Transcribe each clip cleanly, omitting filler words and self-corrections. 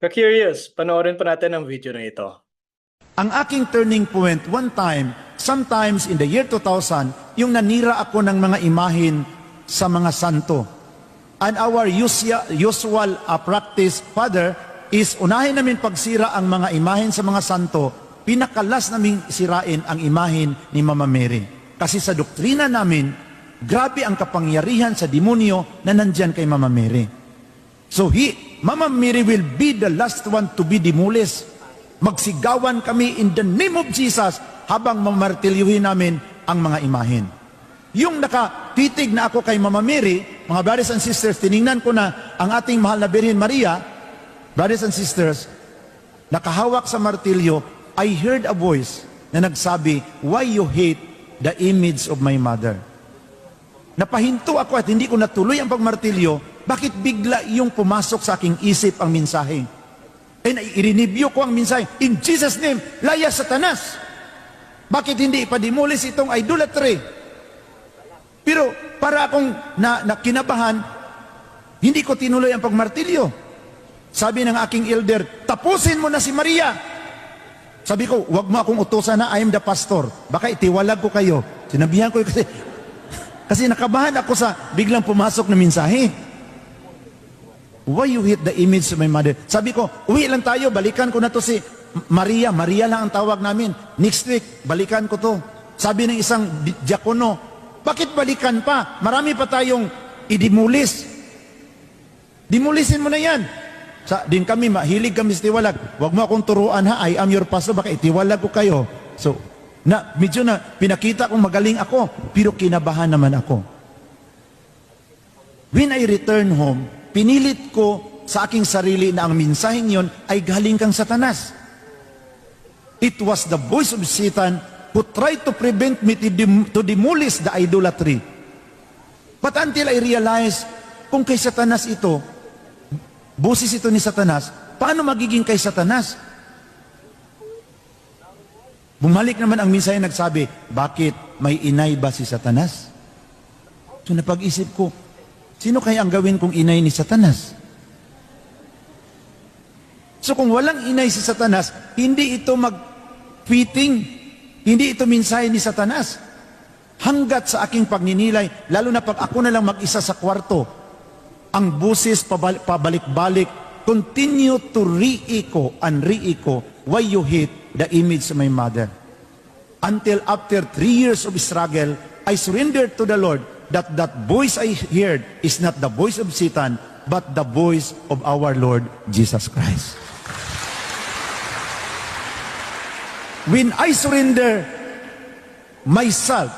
Ka-curious, panoorin pa natin ang video na ito. Ang aking turning point, one time, sometimes in the year 2000, yung nanira ako ng mga imahin sa mga santo. And our usual practice, Father, is unahin namin pagsira ang mga imahin sa mga santo, pinakalas namin sirain ang imahin ni Mama Mary. Kasi sa doktrina namin, grabe ang kapangyarihan sa demonyo na nandyan kay Mama Mary. So Mama Mary will be the last one to be demolished. Magsigawan kami in the name of Jesus habang mamartilyuhin namin ang mga imahin. Yung nakatitig na ako kay Mama Mary, mga brothers and sisters, tiningnan ko na ang ating mahal na Birhen Maria, brothers and sisters, nakahawak sa martilyo, I heard a voice na nagsabi, "Why you hate the image of my mother?" Napahinto ako at hindi ko natuloy ang pagmartilyo, bakit bigla yung pumasok sa aking isip ang mensahe? I-review ko ang mensahe, in Jesus' name, laya Satanas. Bakit hindi ipademolish itong idolatry? Pero para akong kinabahan, hindi ko tinuloy ang pagmartilyo. Sabi ng aking elder, tapusin mo na si Maria. Sabi ko, wag mo akong utusan na, I am the pastor. Baka itiwalag ko kayo. Sinabihan ko kasi nakabahan ako sa biglang pumasok na mensahe. Why you hate the image of my mother? Sabi ko, uwi lang tayo, balikan ko na to si Maria. Maria lang ang tawag namin. Next week, balikan ko to. Sabi ng isang diakono, bakit balikan pa? Marami pa tayong i-demolish. Demolishin mo na yan. Din kami, mahilig kami sa tiwalag. Huwag mo akong turuan ha, I am your pastor, baka itiwalag ko kayo. So, medyo na pinakita kong magaling ako, pero kinabahan naman ako. When I return home, pinilit ko sa aking sarili na ang mensaheng yon ay galing kang Satanas. It was the voice of Satan who tried to prevent me to demolish the idolatry. But until I realized, kung kay Satanas ito, boses ito ni Satanas, paano magiging kay Satanas? Bumalik naman ang mensahe nagsabi, bakit may inay ba si Satanas? So napag-isip ko, sino kaya ang gawin kong inay ni Satanas? So kung walang inay si Satanas, hindi ito mag-fitting, hindi ito mensahe ni Satanas. Hanggat sa aking pagninilay, lalo na pag ako na lang mag-isa sa kwarto, ang busis pabalik-balik, continue to re-echo and re-echo, why you hate the image of my mother. Until after 3 years of struggle, I surrendered to the Lord that voice I heard is not the voice of Satan, but the voice of our Lord Jesus Christ. When I surrender myself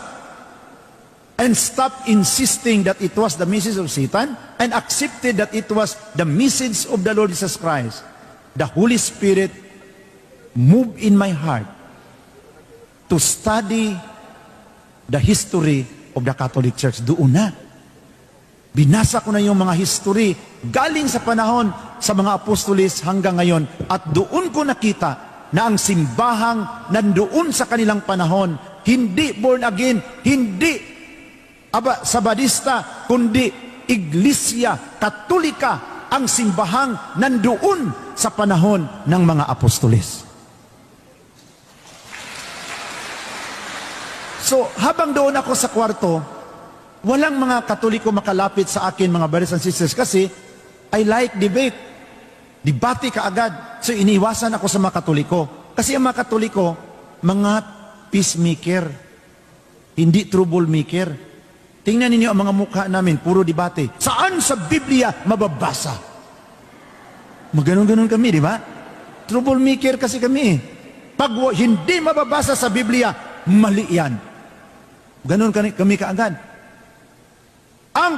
and stop insisting that it was the message of Satan and accepted that it was the message of the Lord Jesus Christ, the Holy Spirit moved in my heart to study the history of the Catholic Church. Doon na. Binasa ko na yung mga history galing sa panahon sa mga apostolis hanggang ngayon at doon ko nakita na ang simbahang nandoon sa kanilang panahon, hindi born again, hindi Sabadista, kundi Iglesia Katolika ang simbahang nandoon sa panahon ng mga apostolis. So, habang doon ako sa kwarto, walang mga Katoliko makalapit sa akin, mga brothers and sisters, kasi I like debate. Debate kaagad. So, iniwasan ako sa mga Katoliko. Kasi ang mga Katoliko, mga peacemaker, hindi troublemaker. Tingnan ninyo ang mga mukha namin, puro debate. Saan sa Biblia mababasa? Maganon-ganon kami, di ba? Troublemaker kasi kami. Pag hindi mababasa sa Biblia, mali yan. Ganon kami kaagad. Ang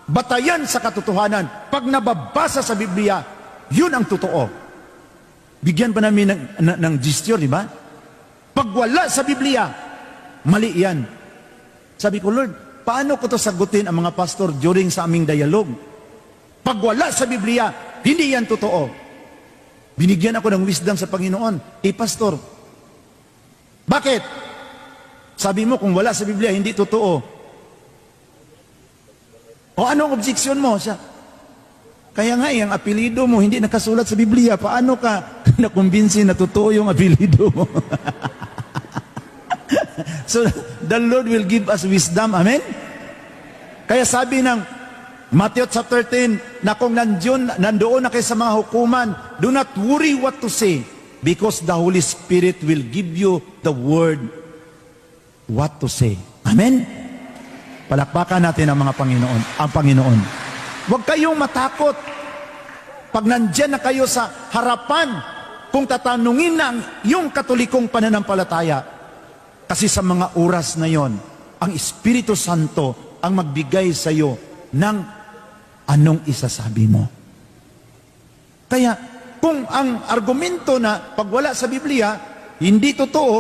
batayan sa katotohanan, pag nababasa sa Biblia, yun ang totoo. Bigyan pa namin ng gesture, di ba? Pag wala sa Biblia, mali yan. Sabi ko, Lord, paano ko to sagutin ang mga pastor during sa aming dialogue? Pag wala sa Biblia, hindi yan totoo. Binigyan ako ng wisdom sa Panginoon. Pastor, bakit? Sabi mo, kung wala sa Biblia, hindi totoo. O anong objection mo? Siya, Kaya nga ang apelido mo hindi nakasulat sa Biblia. Paano ka nakumbinsi na totoo yung apelido mo? So, the Lord will give us wisdom. Amen? Kaya sabi ng Matthew chapter 10, na kung nandoon na kayo sa mga hukuman, do not worry what to say, because the Holy Spirit will give you the word what to say. Amen? Palakpakan natin ang Panginoon. Huwag kayong matakot. Pag nandyan na kayo sa harapan, kung tatanungin na yung katolikong pananampalataya, kasi sa mga oras na yon, ang Espiritu Santo ang magbigay sa iyo ng anong isasabi mo. Kaya, kung ang argumento na pag wala sa Biblia, hindi totoo,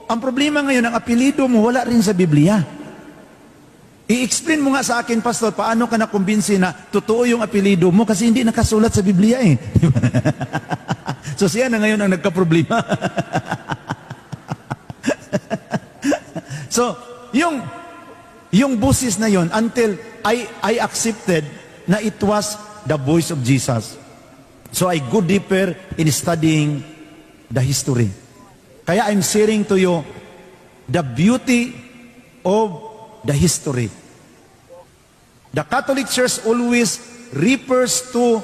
ang problema ngayon, ang apelido mo wala rin sa Biblia. I-explain mo nga sa akin, Pastor, paano ka nakumbinsi na totoo yung apelido mo kasi hindi nakasulat sa Biblia eh. So siya na ngayon ang nagka-problema. So, yung busis na yon, until I accepted na it was the voice of Jesus. So I go deeper in studying the history. Kaya I'm sharing to you the beauty of the history. The Catholic Church always refers to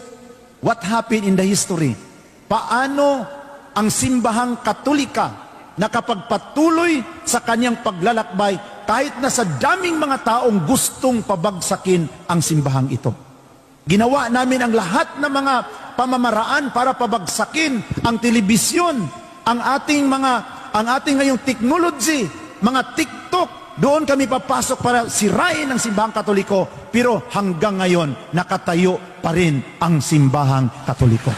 what happened in the history. Paano ang simbahang Katolika nakapagpatuloy sa kanyang paglalakbay kahit na sa daming mga taong gustong pabagsakin ang simbahang ito. Ginawa namin ang lahat ng mga pamamaraan para pabagsakin ang telebisyon, ang ating ngayong technology, mga TikTok. Doon kami papasok para sirain ang simbahang Katoliko, pero hanggang ngayon nakatayo pa rin ang simbahang Katoliko.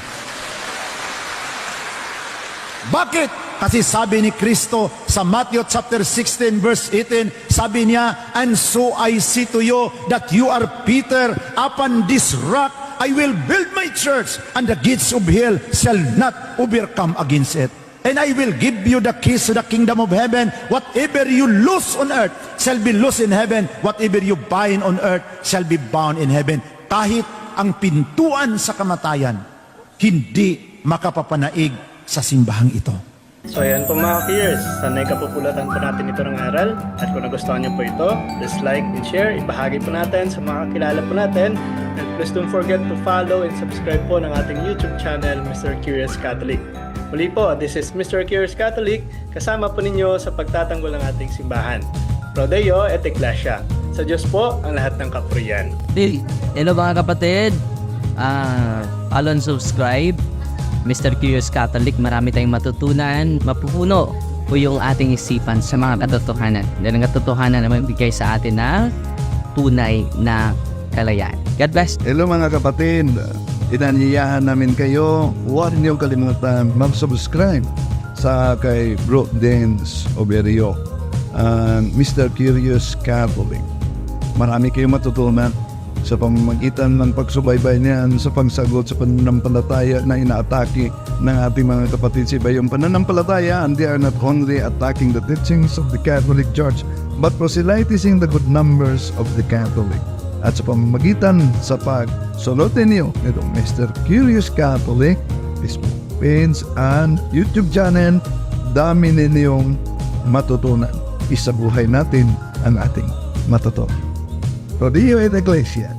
Bakit? Kasi sabi ni Kristo sa Matthew chapter 16 verse 18, sabi niya, and so I say to you that you are Peter, upon this rock I will build my church, and the gates of hell shall not overcome against it. And I will give you the keys to the kingdom of heaven. Whatever you loose on earth shall be loosed in heaven. Whatever you bind on earth shall be bound in heaven. Kahit ang pintuan sa kamatayan, hindi makapapanaig sa simbahang ito. So ayan po mga Keyers, sanay kapupulatan po natin ito ng aral. At kung nagustuhan niyo po ito, please like and share, ibahagi po natin sa mga kilala po natin. And please don't forget to follow and subscribe po ng ating YouTube channel, Mr. Curious Catholic. Muli po, this is Mr. Curious Catholic, kasama po ninyo sa pagtatanggol ng ating simbahan. Pro Deo et Ecclesia. Sa Diyos po ang lahat ng kapurian. Hello mga kapatid, follow and subscribe Mr. Curious Catholic. Marami tayong matutunan, mapupuno po yung ating isipan sa mga katotohanan. Dahil ang katotohanan na magbigay sa atin ng tunay na kalayaan. God bless. Hello mga kapatid, inanyayahan namin kayo, huwag niyong kalimutan mag-subscribe sa kay Bro Dance Oberio, Mr. Curious Catholic. Marami kayong matutunan sa pamamagitan ng pagsubaybay niyan sa pagsagot sa pananampalataya na inaatake ng ating mga kapatid sa iba. Yung pananampalataya, and they are not only attacking the teachings of the Catholic Church, but proselytizing the good numbers of the Catholic. At sa pamamagitan sa pagsulotin niyo nitong Mr. Curious Catholic, Facebook page and YouTube channel, dami ninyong matutunan. Isabuhay natin ang ating matutunan. Pro Deo et Ecclesia.